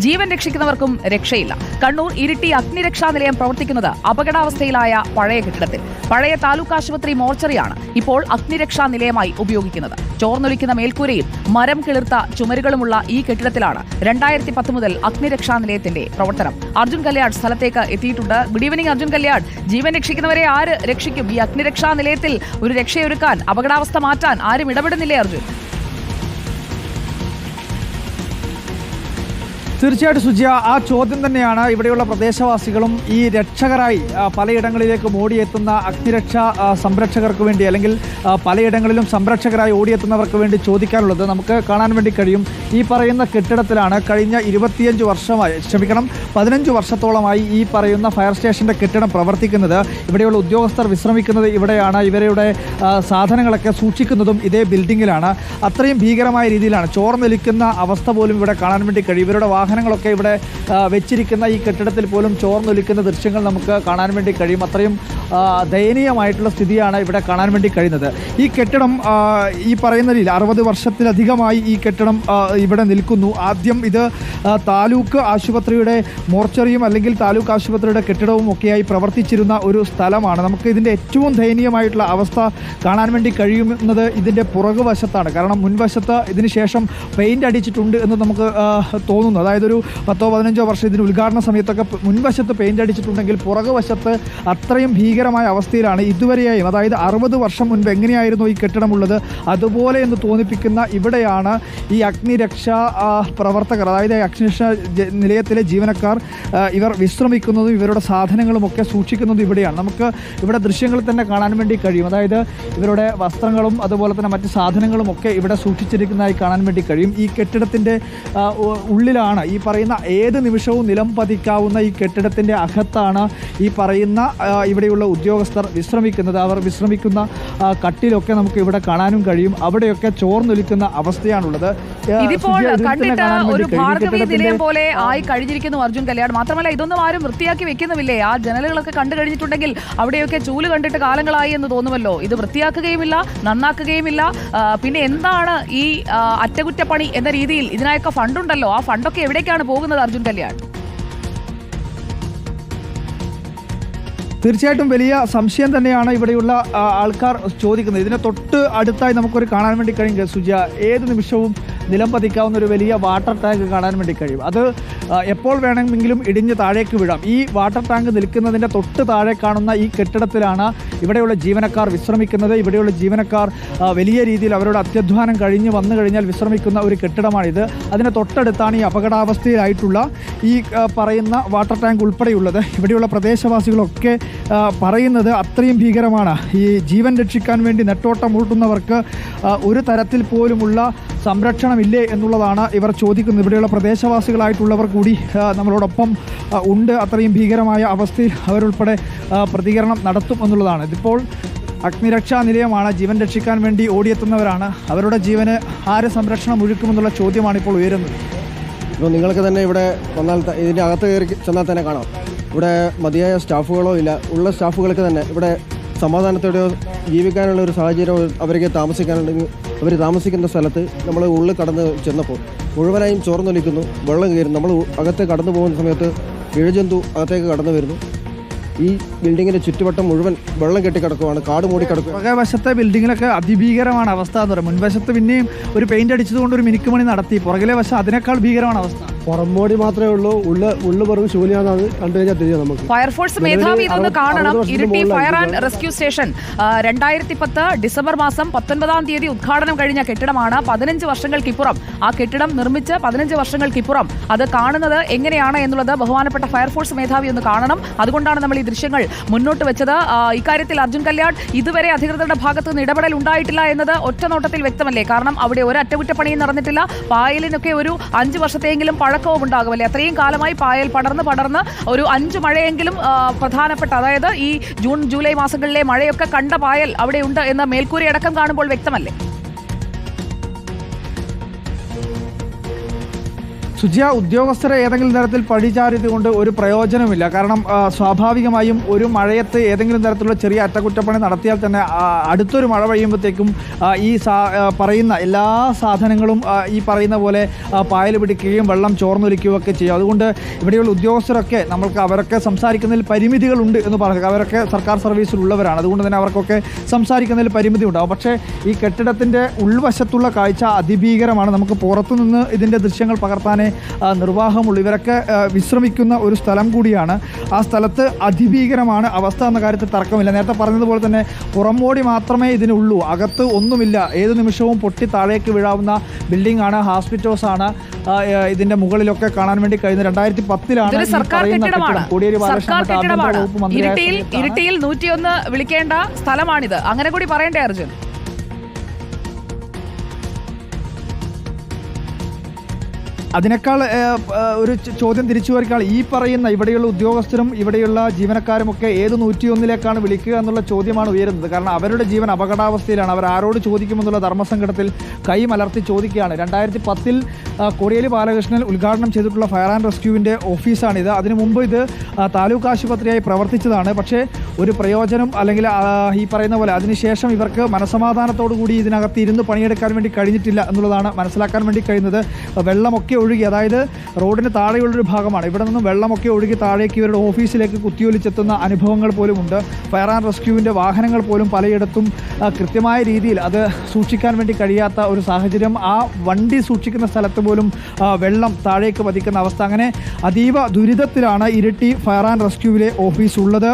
ജീവൻ രക്ഷിക്കുന്നവർക്കും രക്ഷയില്ല. കണ്ണൂർ ഇരിട്ടി അഗ്നിരക്ഷാ നിലയം പ്രവർത്തിക്കുന്നത് അപകടാവസ്ഥയിലായ പഴയ കെട്ടിടത്തിൽ. പഴയ താലൂക്ക് ആശുപത്രി മോർച്ചറിയാണ് ഇപ്പോൾ അഗ്നിരക്ഷാ നിലയമായി ഉപയോഗിക്കുന്നത്. ചോർന്നൊലിക്കുന്ന മേൽക്കൂരയും മരം കിളിർത്ത ചുമരുകളുമുള്ള ഈ കെട്ടിടത്തിലാണ് 2010 മുതൽ അഗ്നിരക്ഷാ നിലയത്തിന്റെ പ്രവർത്തനം. അർജുൻ കല്യാട് സ്ഥലത്തേക്ക് എത്തിയിട്ടുണ്ട്. Good evening Arjun Kalyad. ജീവൻ രക്ഷിക്കുന്നവരെ ആര് രക്ഷിക്കും? ഈ അഗ്നിരക്ഷാ നിലയത്തിൽ ഒരു രക്ഷയൊരുക്കാൻ, അപകടാവസ്ഥ മാറ്റാൻ ആരും ഇടപെടുന്നില്ലേ അർജുൻ? തീർച്ചയായിട്ടും സുജിയ, ആ ചോദ്യം തന്നെയാണ് ഇവിടെയുള്ള പ്രദേശവാസികളും ഈ രക്ഷകരായി പലയിടങ്ങളിലേക്ക് ഓടിയെത്തുന്ന അഗ്നിരക്ഷാ സംരക്ഷകർക്ക് വേണ്ടി, അല്ലെങ്കിൽ പലയിടങ്ങളിലും സംരക്ഷകരായി ഓടിയെത്തുന്നവർക്ക് വേണ്ടി ചോദിക്കാനുള്ളത്. നമുക്ക് കാണാൻ വേണ്ടി കഴിയും, ഈ പറയുന്ന കെട്ടിടത്തിലാണ് കഴിഞ്ഞ 15 വർഷത്തോളമായി ഈ പറയുന്ന ഫയർ സ്റ്റേഷൻ്റെ കെട്ടിടം പ്രവർത്തിക്കുന്നത്. ഇവിടെയുള്ള ഉദ്യോഗസ്ഥർ വിശ്രമിക്കുന്നത് ഇവിടെയാണ്. ഇവരുടെ സാധനങ്ങളൊക്കെ സൂക്ഷിക്കുന്നതും ഇതേ ബിൽഡിങ്ങിലാണ്. അത്രയും ഭീകരമായ രീതിയിലാണ്, ചോർന്നൊലിക്കുന്ന അവസ്ഥ പോലും ഇവിടെ കാണാൻ വേണ്ടി കഴിയും. ഇവരുടെ വാഹനങ്ങളൊക്കെ ഇവിടെ വെച്ചിരിക്കുന്ന ഈ കെട്ടിടത്തിൽ പോലും ചോർന്നൊലിക്കുന്ന ദൃശ്യങ്ങൾ നമുക്ക് കാണാൻ വേണ്ടി കഴിയും. അത്രയും ദയനീയമായിട്ടുള്ള സ്ഥിതിയാണ് ഇവിടെ കാണാൻ വേണ്ടി കഴിയുന്നത്. ഈ കെട്ടിടം ഈ പറയുന്ന രീതിയിൽ 60 വർഷത്തിലധികമായി ഈ കെട്ടിടം ഇവിടെ നിൽക്കുന്നു. ആദ്യം ഇത് താലൂക്ക് ആശുപത്രിയുടെ മോർച്ചറിയും അല്ലെങ്കിൽ താലൂക്ക് ആശുപത്രിയുടെ കെട്ടിടവും ഒക്കെയായി പ്രവർത്തിച്ചിരുന്ന ഒരു സ്ഥലമാണ്. നമുക്ക് ഇതിൻ്റെ ഏറ്റവും ദയനീയമായിട്ടുള്ള അവസ്ഥ കാണാൻ വേണ്ടി കഴിയുന്നത് ഇതിൻ്റെ പുറകുവശത്താണ്. കാരണം മുൻവശത്ത് ഇതിന് ശേഷം പെയിൻ്റ് അടിച്ചിട്ടുണ്ട് എന്ന് നമുക്ക് തോന്നുന്നു. അതായത് ഒരു 10-15 വർഷം ഇതിന് ഉദ്ഘാടന സമയത്തൊക്കെ മുൻവശത്ത് പെയിൻ്റ് അടിച്ചിട്ടുണ്ടെങ്കിൽ പുറകുവശത്ത് അത്രയും ഭീകരമായ അവസ്ഥയിലാണ് ഇതുവരെയായും. അതായത് 60 വർഷം മുൻപ് എങ്ങനെയായിരുന്നു ഈ കെട്ടിടമുള്ളത് അതുപോലെ എന്ന് തോന്നിപ്പിക്കുന്ന ഇവിടെയാണ് ഈ അഗ്നിരക്ഷാ പ്രവർത്തകർ, അതായത് അഗ്നിരക്ഷാ നിലയത്തിലെ ജീവനക്കാർ ഇവർ വിശ്രമിക്കുന്നതും ഇവരുടെ സാധനങ്ങളുമൊക്കെ സൂക്ഷിക്കുന്നതും ഇവിടെയാണ്. നമുക്ക് ഇവിടെ ദൃശ്യങ്ങളിൽ തന്നെ കാണാൻ വേണ്ടി കഴിയും. അതായത് ഇവരുടെ വസ്ത്രങ്ങളും അതുപോലെ തന്നെ മറ്റ് സാധനങ്ങളും ഒക്കെ ഇവിടെ സൂക്ഷിച്ചിരിക്കുന്നതായി കാണാൻ വേണ്ടി കഴിയും. ഈ കെട്ടിടത്തിൻ്റെ ഉള്ളിലാണ് ഈ പറയുന്ന ഏത് നിമിഷവും നിലം പതിക്കാവുന്ന ഈ കെട്ടിടത്തിൻ്റെ അകത്താണ് ഈ പറയുന്ന ഇവിടെയുള്ള ഉദ്യോഗസ്ഥർ വിശ്രമിക്കുന്നത്. അവർ വിശ്രമിക്കുന്ന കട്ടിലൊക്കെ നമുക്ക് ഇവിടെ കാണാനും കഴിയും. അവിടെയൊക്കെ ചോർന്നൊലിക്കുന്ന അവസ്ഥയാണുള്ളത്. ഇതിപ്പോൾ കണ്ടിട്ട് ഒരു ഭാർഗവീ നിലയം പോലെ ആയി കഴിഞ്ഞിരിക്കുന്നു അർജുൻ കല്യാട്. മാത്രമല്ല ഇതൊന്നും ആരും വൃത്തിയാക്കി വെക്കുന്നുമില്ലേ? ആ ജനലുകളൊക്കെ കണ്ടു കഴിഞ്ഞിട്ടുണ്ടെങ്കിൽ അവിടെയൊക്കെ ചൂല് കണ്ടിട്ട് കാലങ്ങളായി എന്ന് തോന്നുമല്ലോ. ഇത് വൃത്തിയാക്കുകയുമില്ല, നന്നാക്കുകയുമില്ല. പിന്നെ എന്താണ് ഈ അറ്റകുറ്റപ്പണി എന്ന രീതിയിൽ ഇതിനായൊക്കെ ഫണ്ടുണ്ടല്ലോ, ആ ഫണ്ടൊക്കെ എവിടേക്കാണ് പോകുന്നത് അർജുൻ കല്യാട്? തീർച്ചയായിട്ടും വലിയ സംശയം തന്നെയാണ് ഇവിടെയുള്ള ആൾക്കാർ ചോദിക്കുന്നത്. ഇതിനെ തൊട്ട് അടുത്തായി നമുക്കൊരു കാണാൻ വേണ്ടി കഴിയും സുജ, ഏത് നിമിഷവും നിലം പതിക്കാവുന്ന ഒരു വലിയ വാട്ടർ ടാങ്ക് കാണാൻ വേണ്ടി കഴിയും. അത് എപ്പോൾ വേണമെങ്കിലും ഇടിഞ്ഞ് താഴേക്ക് വീഴാം. ഈ വാട്ടർ ടാങ്ക് നിൽക്കുന്നതിൻ്റെ തൊട്ട് താഴെ കാണുന്ന ഈ കെട്ടിടത്തിലാണ് ഇവിടെയുള്ള ജീവനക്കാർ വിശ്രമിക്കുന്നത്. ഇവിടെയുള്ള ജീവനക്കാർ വലിയ രീതിയിൽ അവരുടെ അത്യധ്വാനം കഴിഞ്ഞ് വന്നു കഴിഞ്ഞാൽ വിശ്രമിക്കുന്ന ഒരു കെട്ടിടമാണിത്. അതിന് തൊട്ടടുത്താണ് ഈ അപകടാവസ്ഥയിലായിട്ടുള്ള ഈ പറയുന്ന വാട്ടർ ടാങ്ക് ഉൾപ്പെടെയുള്ളത്. ഇവിടെയുള്ള പ്രദേശവാസികളൊക്കെ പറയുന്നത് അത്രയും ഭീകരമാണ്. ഈ ജീവൻ രക്ഷിക്കാൻ വേണ്ടി നെട്ടോട്ടം ഓട്ടുന്നവർക്ക് ഒരു തരത്തിൽ പോലുമുള്ള സംരക്ഷണമില്ലേ എന്നുള്ളതാണ് ഇവർ ചോദിക്കുന്നത്. ഇവിടെയുള്ള പ്രദേശവാസികളായിട്ടുള്ളവർ കൂടി നമ്മളോടൊപ്പം ഉണ്ട്. അത്രയും ഭീകരമായ അവസ്ഥയിൽ അവരുൾപ്പെടെ പ്രതികരണം നടത്തും എന്നുള്ളതാണ്. ഇതിപ്പോൾ അഗ്നിരക്ഷാ നിലയമാണ്, ജീവൻ രക്ഷിക്കാൻ വേണ്ടി ഓടിയെത്തുന്നവരാണ്. അവരുടെ ജീവന് ആര് സംരക്ഷണം ഒരുക്കുമെന്നുള്ള ചോദ്യമാണ് ഇപ്പോൾ ഉയരുന്നത്. ഇപ്പോൾ നിങ്ങൾക്ക് തന്നെ ഇവിടെ വന്നാൽ ഇതിൻ്റെ അകത്ത് കയറി ചെന്നാൽ തന്നെ കാണാം, ഇവിടെ മതിയായ സ്റ്റാഫുകളോ ഇല്ല. ഉള്ള സ്റ്റാഫുകൾക്ക് തന്നെ ഇവിടെ സമാധാനത്തോടെ ജീവിക്കാനുള്ള ഒരു സാഹചര്യം അവർക്ക് താമസിക്കാനുണ്ടെങ്കിൽ അവർ താമസിക്കുന്ന സ്ഥലത്ത് നമ്മൾ ഉള്ളിൽ കടന്ന് ചെന്നപ്പോൾ മുഴുവനായും ചോർന്നൊലിക്കുന്നു, വെള്ളം കയറും. നമ്മൾ അകത്ത് കടന്നു പോകുന്ന സമയത്ത് ഇഴജന്തു അകത്തേക്ക് കടന്നു വരുന്നു. ഈ ബിൽഡിങ്ങിൻ്റെ ചുറ്റുവട്ടം മുഴുവൻ വെള്ളം കെട്ടിക്കിടക്കുവാണ്, കാട് മൂടി കിടക്കുക. പുറകെ ബിൽഡിങ്ങിലൊക്കെ അതിഭീകരമാണ് അവസ്ഥ എന്ന് പറയുന്നത്. മുൻവശത്ത് പിന്നെയും ഒരു പെയിന്റ് അടിച്ചതുകൊണ്ട് ഒരു മിനുക്കുമണി നടത്തി, പുറകിലെ വശം അതിനേക്കാൾ ഭീകരമാണ് അവസ്ഥ. പുറംബോഡി മാത്രമേ ഉള്ളൂ, ഉള്ളു പുറം ശൂന്യാണെന്ന് കണ്ടു കഴിഞ്ഞാൽ തിരിയാം നമുക്ക്. ഫയർഫോഴ്സ് മേധാവി ഇതൊന്ന് കാണണം. Iritty fire and rescue station 2010 December മാസം 19-ാം തീയതി ഉദ്ഘാടനം കഴിഞ്ഞ കെട്ടിടമാണ്. 15 വർഷങ്ങൾക്കിപ്പുറം ആ കെട്ടിടം നിർമ്മിച്ച് 15 വർഷങ്ങൾക്കിപ്പുറം അത് കാണുന്നത് എങ്ങനെയാണ് എന്നുള്ളത് ബഹുമാനപ്പെട്ട ഫയർഫോഴ്സ് മേധാവി ഒന്ന് കാണണം. അതുകൊണ്ടാണ് നമ്മൾ ഈ ദൃശ്യങ്ങൾ മുന്നോട്ട് വെച്ചത്. ഇക്കാര്യത്തിൽ അർജുൻ കല്യാട്, ഇതുവരെ അധികൃതരുടെ ഭാഗത്ത് നിന്ന് ഇടപെടൽ ഉണ്ടായിട്ടില്ല എന്നത് ഒറ്റ നോട്ടത്തിൽ വ്യക്തമല്ലേ? കാരണം അവിടെ ഒരു അറ്റകുറ്റപ്പണിയും നടന്നിട്ടില്ല. പായലിനൊക്കെ ഒരു 5 വർഷത്തെയെങ്കിലും പഴക്കവും ഉണ്ടാകുമല്ലേ? അത്രയും കാലമായി പായൽ പടർന്ന് ഒരു 5 മഴയെങ്കിലും പ്രധാനപ്പെട്ട, അതായത് ഈ ജൂൺ ജൂലൈ മാസങ്ങളിലെ മഴയൊക്കെ കണ്ട പായൽ അവിടെ ഉണ്ട് എന്ന് മേൽക്കൂരയടക്കം കാണുമ്പോൾ വ്യക്തമല്ലേ? സുജിയ, ഉദ്യോഗസ്ഥരെ ഏതെങ്കിലും തരത്തിൽ പഴിചാരിയത് കൊണ്ട് ഒരു പ്രയോജനമില്ല. കാരണം സ്വാഭാവികമായും ഒരു മഴയത്ത് ഏതെങ്കിലും തരത്തിലുള്ള ചെറിയ അറ്റകുറ്റപ്പണി നടത്തിയാൽ തന്നെ അടുത്തൊരു മഴ പെയ്യുമ്പോഴത്തേക്കും ഈ പറയുന്ന എല്ലാ സാധനങ്ങളും ഈ പറയുന്ന പോലെ പായൽ പിടിക്കുകയും വെള്ളം ചോർന്നൊലിക്കുകയും ഒക്കെ ചെയ്യും. അതുകൊണ്ട് ഇവിടെയുള്ള ഉദ്യോഗസ്ഥരൊക്കെ അവരൊക്കെ സംസാരിക്കുന്നതിൽ പരിമിതികളുണ്ട് എന്ന് പറയുക. അവരൊക്കെ സർക്കാർ സർവീസിലുള്ളവരാണ്. അതുകൊണ്ട് തന്നെ അവർക്കൊക്കെ സംസാരിക്കുന്നതിൽ പരിമിതി ഉണ്ടാവും. പക്ഷേ ഈ കെട്ടിടത്തിൻ്റെ ഉൾവശത്തുള്ള കാഴ്ച അതിഭീകരമാണ്. നമുക്ക് പുറത്തുനിന്ന് ഇതിൻ്റെ ദൃശ്യങ്ങൾ പകർത്താനേ നിർവാഹമുള്ളൂ. ഇവരൊക്കെ വിശ്രമിക്കുന്ന ഒരു സ്ഥലം കൂടിയാണ്. ആ സ്ഥലത്ത് അതിഭീകരമാണ് അവസ്ഥ എന്ന കാര്യത്തിൽ തർക്കമില്ല. നേരത്തെ പറഞ്ഞതുപോലെ തന്നെ പുറമോടി മാത്രമേ ഇതിനുള്ളൂ, അകത്ത് ഒന്നുമില്ല. ഏതു നിമിഷവും പൊട്ടി താഴേക്ക് വീഴാവുന്ന ബിൽഡിംഗ് ആണ്. ഹോസ്പിറ്റൽസ് ആണ് ഇതിന്റെ മുകളിലൊക്കെ കാണാൻ വേണ്ടി കഴിയുന്നത്. 2010-ലാണ് സർക്കാർ കെട്ടിടമാണ്. ഇരിട്ടിയിൽ 101 വിളിക്കേണ്ട സ്ഥലമാണിത്. അങ്ങനെ കൂടി പറയണ്ടേ അർജുൻ? അതിനേക്കാൾ ഒരു ചോദ്യം തിരിച്ചു വരിക്കാൾ ഈ പറയുന്ന ഇവിടെയുള്ള ഉദ്യോഗസ്ഥരും ഇവിടെയുള്ള ജീവനക്കാരുമൊക്കെ ഏത് 101-ലേക്കാണ് വിളിക്കുക എന്നുള്ള ചോദ്യമാണ് ഉയരുന്നത്. കാരണം അവരുടെ ജീവൻ അപകടാവസ്ഥയിലാണ്. അവർ ആരോട് ചോദിക്കുമെന്നുള്ള ധർമ്മസങ്കടത്തിൽ കൈമലർത്തി ചോദിക്കുകയാണ്. 2010-ൽ കോടിയേരി ബാലകൃഷ്ണൻ ഉദ്ഘാടനം ചെയ്തിട്ടുള്ള ഫയർ ആൻഡ് റെസ്ക്യൂവിൻ്റെ ഓഫീസാണിത്. അതിനു മുമ്പ് ഇത് താലൂക്ക് ആശുപത്രിയായി പ്രവർത്തിച്ചതാണ്. പക്ഷേ ഒരു പ്രയോജനം അല്ലെങ്കിൽ ഈ പറയുന്ന പോലെ അതിനുശേഷം ഇവർക്ക് മനസമാധാനത്തോടു കൂടി ഇതിനകത്ത് ഇരുന്ന് പണിയെടുക്കാൻ വേണ്ടി കഴിഞ്ഞിട്ടില്ല എന്നുള്ളതാണ് മനസ്സിലാക്കാൻ വേണ്ടി കഴിയുന്നത്. വെള്ളമൊക്കെ ഒഴുകി, അതായത് റോഡിന് താഴെയുള്ളൊരു ഭാഗമാണ്. ഇവിടെ നിന്നും വെള്ളമൊക്കെ ഒഴുകി താഴേക്ക് ഇവരുടെ ഓഫീസിലേക്ക് കുത്തിയൊലിച്ചെത്തുന്ന അനുഭവങ്ങൾ പോലുമുണ്ട്. ഫയർ ആൻഡ് റെസ്ക്യൂവിൻ്റെ വാഹനങ്ങൾ പോലും പലയിടത്തും കൃത്യമായ രീതിയിൽ അത് സൂക്ഷിക്കാൻ വേണ്ടി കഴിയാത്ത ഒരു സാഹചര്യം. ആ വണ്ടി സൂക്ഷിക്കുന്ന സ്ഥലത്ത് പോലും വെള്ളം താഴേക്ക് പതിക്കുന്ന അവസ്ഥ. അങ്ങനെ അതീവ ദുരിതത്തിലാണ് ഇരിട്ടി ഫയർ ആൻഡ് റെസ്ക്യൂവിലെ ഓഫീസ് ഉള്ളത്.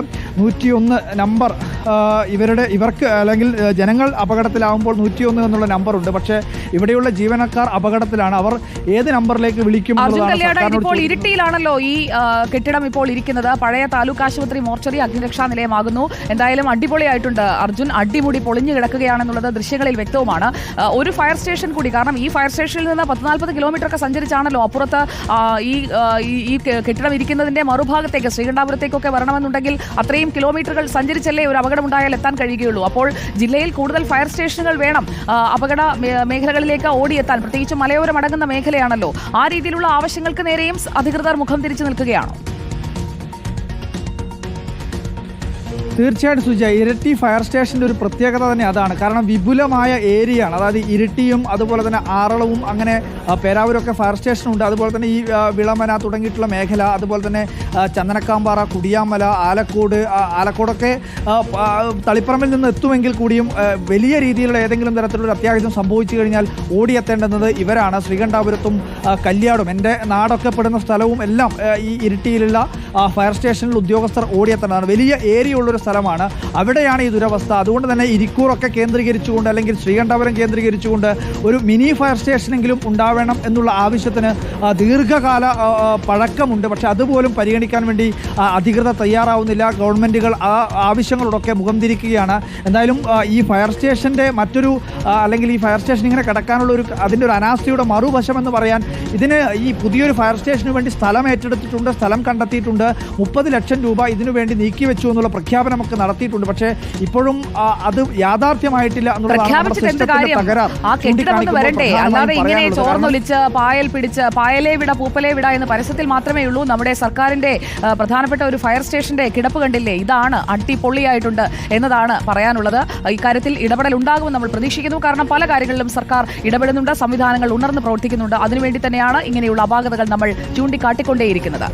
101 നമ്പർ ഇവർക്ക് അല്ലെങ്കിൽ ജനങ്ങൾ അപകടത്തിലാവുമ്പോൾ 101 എന്നുള്ള നമ്പറുണ്ട്. പക്ഷേ ഇവിടെയുള്ള ജീവനക്കാർ അപകടത്തിലാണ്. അവർ ഏത് നമ്പറിലേക്ക് വിളിക്കും? ഇപ്പോൾ ഇരിട്ടിയിലാണല്ലോ ഈ കെട്ടിടം ഇപ്പോൾ ഇരിക്കുന്നത്. പഴയ താലൂക്ക് ആശുപത്രി മോർച്ചറി അഗ്നിരക്ഷാ നിലയമാകുന്നു. എന്തായാലും അടിപൊളിയായിട്ടുണ്ട് അർജുൻ. അടിമുടി പൊളിഞ്ഞു കിടക്കുകയാണെന്നുള്ളത് ദൃശ്യങ്ങളിൽ വ്യക്തവുമാണ്. ഒരു ഫയർ സ്റ്റേഷൻ കൂടി, കാരണം ഈ ഫയർ സ്റ്റേഷനിൽ നിന്ന് 40 കിലോമീറ്റർ ഒക്കെ സഞ്ചരിച്ചാണല്ലോ അപ്പുറത്ത് ഈ കെട്ടിടം ഇരിക്കുന്നതിന്റെ മറുഭാഗത്തേക്ക് ശ്രീകണ്ഠാപുരത്തേക്കൊക്കെ വരണമെന്നുണ്ടെങ്കിൽ അത്രയും കിലോമീറ്ററുകൾ സഞ്ചരിച്ചല്ലേ ഒരു അപകടമുണ്ടായാൽ എത്താൻ കഴിയുകയുള്ളൂ. അപ്പോൾ ജില്ലയിൽ കൂടുതൽ ഫയർ സ്റ്റേഷനുകൾ വേണം അപകട മേഖലകളിലേക്ക് ഓടിയെത്താൻ. പ്രത്യേകിച്ച് മലയോരം അടങ്ങുന്ന മേഖലയാണല്ലോ. ആ രീതിയിലുള്ള ആവശ്യങ്ങൾക്ക് നേരെയും അധികൃതർ മുഖം തിരിച്ചു നിൽക്കുകയാണോ? തീർച്ചയായിട്ടും സുജ, ഇരിട്ടി ഫയർ സ്റ്റേഷൻ്റെ ഒരു പ്രത്യേകത തന്നെ അതാണ്. കാരണം വിപുലമായ ഏരിയയാണ്. അതായത് ഇരിട്ടിയും അതുപോലെ തന്നെ ആറളവും അങ്ങനെ പേരാവൂരൊക്കെ ഫയർ സ്റ്റേഷനുണ്ട്. അതുപോലെ തന്നെ ഈ വിളമന തുടങ്ങിയിട്ടുള്ള മേഖല, അതുപോലെ തന്നെ ചന്ദനക്കാമ്പാറ, കുടിയാമല, ആലക്കോടൊക്കെ തളിപ്പറമ്പിൽ നിന്ന് എത്തുമെങ്കിൽ കൂടിയും വലിയ രീതിയിലുള്ള ഏതെങ്കിലും തരത്തിലുള്ള അത്യാവശ്യം സംഭവിച്ചു കഴിഞ്ഞാൽ ഓടിയെത്തേണ്ടുന്നത് ഇവരാണ്. ശ്രീകണ്ഠാപുരത്തും കല്യാടും എൻ്റെ നാടൊക്കെ പെടുന്ന സ്ഥലവും എല്ലാം ഈ ഇരിട്ടിയിലുള്ള ഫയർ സ്റ്റേഷനിൽ ഉദ്യോഗസ്ഥർ ഓടിയെത്തേണ്ടതാണ്. വലിയ ഏരിയ ഉള്ളൊരു സ്ഥലമാണ്. അവിടെയാണ് ഈ ദുരവസ്ഥ. അതുകൊണ്ട് തന്നെ ഇരിക്കൂറൊക്കെ കേന്ദ്രീകരിച്ചുകൊണ്ട് അല്ലെങ്കിൽ ശ്രീകണ്ഠാപുരം കേന്ദ്രീകരിച്ചുകൊണ്ട് ഒരു മിനി ഫയർ സ്റ്റേഷനെങ്കിലും ഉണ്ടാവണം എന്നുള്ള ആവശ്യത്തിന് ദീർഘകാല പഴക്കമുണ്ട്. പക്ഷെ അതുപോലും പരിഗണിക്കാൻ വേണ്ടി അധികൃതർ തയ്യാറാവുന്നില്ല. ഗവൺമെൻറ്റുകൾ ആ ആവശ്യങ്ങളോടൊക്കെ മുഖം തിരിക്കുകയാണ്. എന്തായാലും ഈ ഫയർ സ്റ്റേഷൻ്റെ മറ്റൊരു അല്ലെങ്കിൽ ഈ ഫയർ സ്റ്റേഷൻ ഇങ്ങനെ കിടക്കാനുള്ള അതിൻ്റെ ഒരു അനാസ്ഥയുടെ മറുവശം എന്ന് പറയാൻ, ഇതിന് ഈ പുതിയൊരു ഫയർ സ്റ്റേഷന് വേണ്ടി സ്ഥലം ഏറ്റെടുത്തിട്ടുണ്ട്, സ്ഥലം കണ്ടെത്തിയിട്ടുണ്ട്. 30 ലക്ഷം രൂപ ഇതിനു വേണ്ടി നീക്കിവെച്ചു എന്നുള്ള പ്രഖ്യാപനമൊക്കെ നടത്തിയിട്ടുണ്ട്. പക്ഷേ ഇപ്പോഴും അത് യാഥാർത്ഥ്യമായിട്ടില്ല അല്ലാതെ ഇങ്ങനെ ചോർന്നൊലിച്ച് പായൽ പിടിച്ച് പായലേ വിട പൂപ്പലേ വിട എന്ന് പരസ്യത്തിൽ മാത്രമേ ഉള്ളൂ. നമ്മുടെ സർക്കാരിന്റെ പ്രധാനപ്പെട്ട ഒരു ഫയർ സ്റ്റേഷന്റെ കിടപ്പ് കണ്ടില്ലേ? ഇതാണ് അടിപൊളിയായിട്ടുണ്ട് എന്നതാണ് പറയാനുള്ളത്. ഇക്കാര്യത്തിൽ ഇടപെടൽ ഉണ്ടാകുമെന്ന് നമ്മൾ പ്രതീക്ഷിക്കുന്നു. കാരണം പല കാര്യങ്ങളിലും സർക്കാർ ഇടപെടുന്നുണ്ട്, സംവിധാനങ്ങൾ ഉണർന്ന് പ്രവർത്തിക്കുന്നുണ്ട്. അതിനുവേണ്ടി തന്നെയാണ് ഇങ്ങനെയുള്ള അപാകതകൾ നമ്മൾ ചൂണ്ടിക്കാട്ടിക്കൊണ്ടേയിരിക്കുന്നത്.